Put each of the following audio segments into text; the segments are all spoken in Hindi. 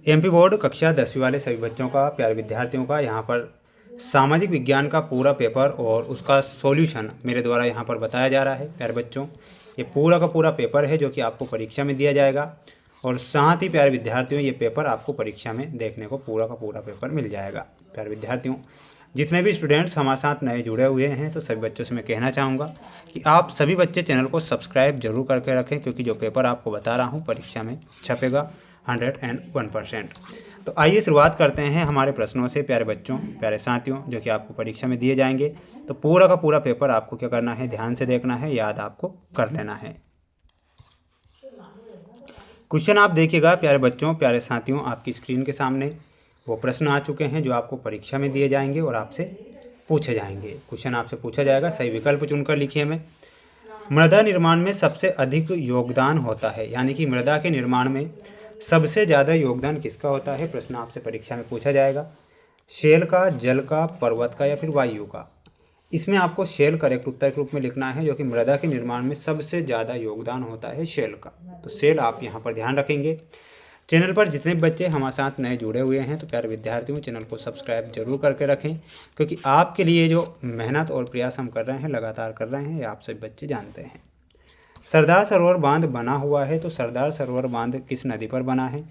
एमपी बोर्ड कक्षा 10वीं वाले सभी बच्चों का, प्यारे विद्यार्थियों का, यहाँ पर सामाजिक विज्ञान का पूरा पेपर और उसका सॉल्यूशन मेरे द्वारा यहाँ पर बताया जा रहा है। प्यारे बच्चों, ये पूरा का पूरा पेपर है जो कि आपको परीक्षा में दिया जाएगा और साथ ही प्यारे विद्यार्थियों ये पेपर आपको परीक्षा में देखने को पूरा का पूरा पेपर मिल जाएगा। प्यारे विद्यार्थियों, जितने भी स्टूडेंट्स हमारे साथ नए जुड़े हुए हैं तो सभी बच्चों से मैं कहना चाहूँगा कि आप सभी बच्चे चैनल को सब्सक्राइब जरूर करके रखें, क्योंकि जो पेपर आपको बता रहा हूँ परीक्षा में छपेगा 101%। तो आइए शुरुआत करते हैं हमारे प्रश्नों से। प्यारे बच्चों, प्यारे साथियों, जो कि आपको परीक्षा में दिए जाएंगे, तो पूरा का पूरा पेपर आपको क्या करना है, ध्यान से देखना है, याद आपको कर लेना है। क्वेश्चन आप देखिएगा प्यारे बच्चों, प्यारे साथियों, आपकी स्क्रीन के सामने वो प्रश्न आ चुके हैं जो आपको परीक्षा में दिए जाएंगे और आपसे पूछे जाएंगे। क्वेश्चन आपसे पूछा जाएगा, सही विकल्प चुनकर लिखिए में। मृदा निर्माण में सबसे अधिक योगदान होता है, यानी कि मृदा के निर्माण में सबसे ज़्यादा योगदान किसका होता है, प्रश्न आपसे परीक्षा में पूछा जाएगा। शेल का, जल का, पर्वत का या फिर वायु का। इसमें आपको शेल करेक्ट उत्तर के रूप में लिखना है, जो कि मृदा के निर्माण में सबसे ज़्यादा योगदान होता है शेल का। तो शेल आप यहाँ पर ध्यान रखेंगे। चैनल पर जितने बच्चे हमारे साथ नए जुड़े हुए हैं तो प्यारे विद्यार्थियों, चैनल को सब्सक्राइब जरूर करके रखें, क्योंकि आपके लिए जो मेहनत और प्रयास हम कर रहे हैं, लगातार कर रहे हैं, ये आप सभी बच्चे जानते हैं। सरदार सरोवर बांध बना हुआ है, तो सरदार सरोवर बांध किस नदी पर बना है,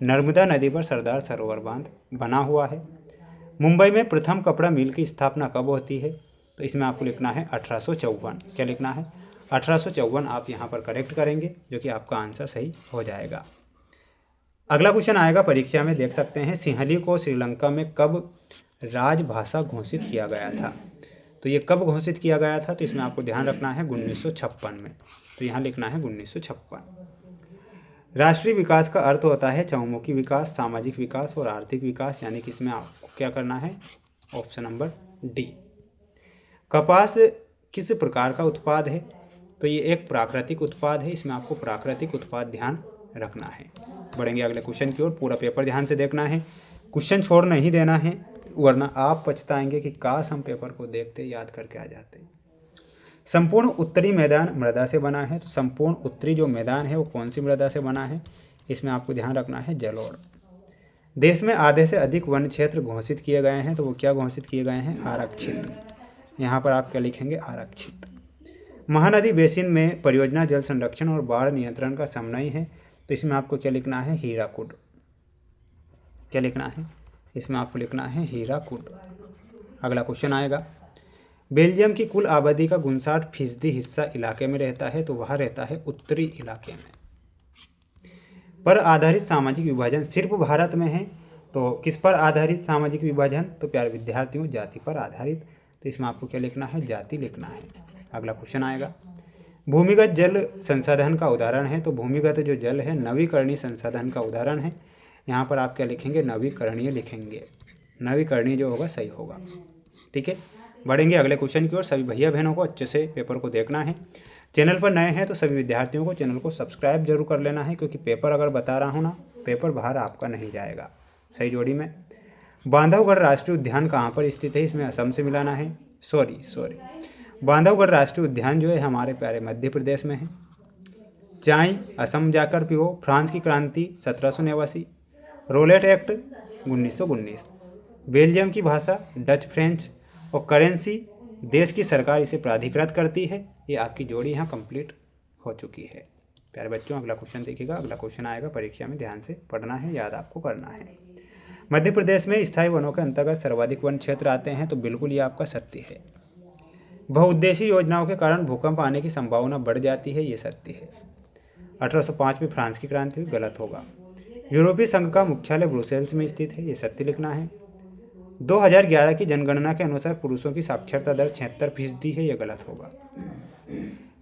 नर्मदा नदी पर सरदार सरोवर बांध बना हुआ है। मुंबई में प्रथम कपड़ा मिल की स्थापना कब होती है, तो इसमें आपको लिखना है 1854। क्या लिखना है, 1854 आप यहाँ पर करेक्ट करेंगे, जो कि आपका आंसर सही हो जाएगा। अगला क्वेश्चन आएगा परीक्षा में, देख सकते हैं, सिंहली को श्रीलंका में कब राजभाषा घोषित किया गया था। तो ये कब घोषित किया गया था, तो इसमें आपको ध्यान रखना है 1956 में। तो यहाँ लिखना है 1956। राष्ट्रीय विकास का अर्थ होता है चहुमुखी विकास, सामाजिक विकास और आर्थिक विकास, यानी कि इसमें आपको क्या करना है, ऑप्शन नंबर डी। कपास किस प्रकार का उत्पाद है, तो ये एक प्राकृतिक उत्पाद है, इसमें आपको प्राकृतिक उत्पाद ध्यान रखना है। बढ़ेंगे अगले क्वेश्चन की ओर, पूरा पेपर ध्यान से देखना है, क्वेश्चन छोड़ नहीं देना है, वरना आप पछताएंगे कि काश हम पेपर को देखते, याद करके आ जाते। संपूर्ण उत्तरी मैदान मृदा से बना है, तो संपूर्ण उत्तरी जो मैदान है वो कौन सी मृदा से बना है, इसमें आपको ध्यान रखना है जलोढ़। देश में आधे से अधिक वन क्षेत्र घोषित किए गए हैं, तो वो क्या घोषित किए गए हैं, आरक्षित। यहाँ पर आप क्या लिखेंगे, आरक्षित। महानदी बेसिन में परियोजना जल संरक्षण और बाढ़ नियंत्रण का समन्वय है, तो इसमें आपको क्या लिखना है, हीराकुड। क्या लिखना है, इसमें आपको लिखना है हीराकुड। अगला क्वेश्चन आएगा, बेल्जियम की कुल आबादी का 59% हिस्सा इलाके में रहता है, तो वह रहता है उत्तरी इलाके में। पर आधारित सामाजिक विभाजन सिर्फ भारत में है, तो किस पर आधारित सामाजिक विभाजन, तो प्यारे विद्यार्थियों जाति पर आधारित, तो इसमें आपको क्या लिखना है, जाति लिखना है। अगला क्वेश्चन आएगा, भूमिगत जल संसाधन का उदाहरण है, तो भूमिगत जो जल है नवीकरणीय संसाधन का उदाहरण है, यहाँ पर आप क्या लिखेंगे, नवीकरणीय लिखेंगे, नवीकरणीय जो होगा सही होगा। ठीक है, बढ़ेंगे अगले क्वेश्चन की ओर। सभी भैया बहनों को अच्छे से पेपर को देखना है। चैनल पर नए हैं तो सभी विद्यार्थियों को चैनल को सब्सक्राइब जरूर कर लेना है, क्योंकि पेपर अगर बता रहा हूँ ना, पेपर बाहर आपका नहीं जाएगा। सही जोड़ी में। बांधवगढ़ राष्ट्रीय उद्यान कहाँ पर स्थित है, इसमें असम से मिलाना है, सॉरी बांधवगढ़ राष्ट्रीय उद्यान जो है हमारे प्यारे मध्य प्रदेश में है। चाय असम जाकर पियो, फ्रांस की क्रांति 1789, रोलेट एक्ट 1919, बेल्जियम की भाषा डच फ्रेंच, और करेंसी देश की सरकार इसे प्राधिकृत करती है। ये आपकी जोड़ी यहाँ कंप्लीट हो चुकी है। प्यारे बच्चों, अगला क्वेश्चन देखिएगा। अगला क्वेश्चन आएगा परीक्षा में, ध्यान से पढ़ना है, याद आपको करना है। मध्य प्रदेश में स्थायी वनों के अंतर्गत सर्वाधिक वन क्षेत्र आते हैं, तो बिल्कुल ये आपका सत्य है। बहुउद्देशीय योजनाओं के कारण भूकंप आने की संभावना बढ़ जाती है, ये सत्य है। 1805 में फ्रांस की क्रांति हुई, गलत होगा। यूरोपीय संघ का मुख्यालय ब्रुसेल्स में स्थित है, ये सत्य लिखना है। 2011 की जनगणना के अनुसार पुरुषों की साक्षरता दर 76% है, यह गलत होगा।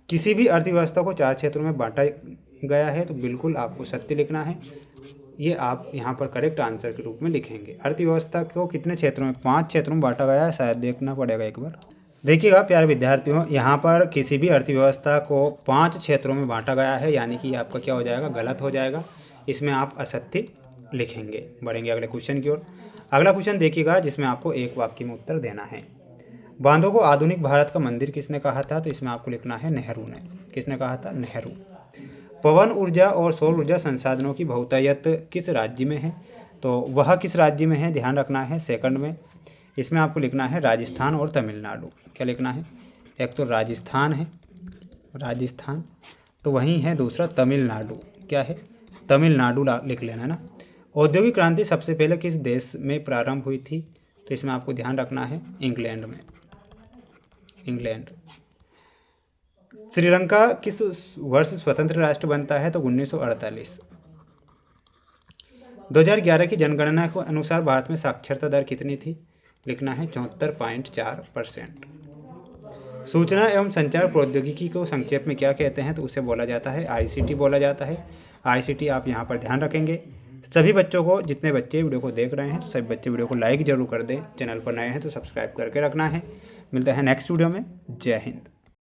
किसी भी अर्थव्यवस्था को 4 क्षेत्रों में बांटा गया है, तो बिल्कुल आपको सत्य लिखना है। ये आप यहाँ पर करेक्ट आंसर के रूप में लिखेंगे। अर्थव्यवस्था को कितने क्षेत्रों में, 5 क्षेत्रों में बांटा गया है, शायद देखना पड़ेगा एक बार। देखिएगा प्यारे विद्यार्थियों, यहाँ पर किसी भी अर्थव्यवस्था को 5 क्षेत्रों में बांटा गया है, यानी कि आपका क्या हो जाएगा, गलत हो जाएगा। इसमें आप असत्य लिखेंगे। बढ़ेंगे अगले क्वेश्चन की ओर। अगला क्वेश्चन देखिएगा, जिसमें आपको एक वाक्य में उत्तर देना है। बांधों को आधुनिक भारत का मंदिर किसने कहा था, तो इसमें आपको लिखना है नेहरू ने। किसने कहा था, नेहरू। पवन ऊर्जा और सौर ऊर्जा संसाधनों की बहुतायत किस राज्य में है? तो वह किस राज्य में है ध्यान रखना है सेकंड में। इसमें आपको लिखना है राजस्थान और तमिलनाडु। क्या लिखना है? एक तो राजस्थान है, राजस्थान, तो वहीं है दूसरा तमिलनाडु। क्या है? तमिलनाडु लिख लेना है ना। औद्योगिक क्रांति सबसे पहले किस देश में प्रारंभ हुई थी? तो इसमें आपको ध्यान रखना है इंग्लैंड में, इंग्लैंड। श्रीलंका किस वर्ष स्वतंत्र राष्ट्र बनता है? तो 1948। 2011 की जनगणना के अनुसार भारत में साक्षरता दर कितनी थी? लिखना है 74.4%। सूचना एवं संचार प्रौद्योगिकी को संक्षेप में क्या कहते हैं? तो उसे बोला जाता है ICT बोला जाता है। ICT आप यहाँ पर ध्यान रखेंगे। सभी बच्चों को, जितने बच्चे वीडियो को देख रहे हैं तो सभी बच्चे वीडियो को लाइक जरूर कर दें। चैनल पर नए हैं तो सब्सक्राइब करके रखना है। मिलते हैं नेक्स्ट वीडियो में। जय हिंद।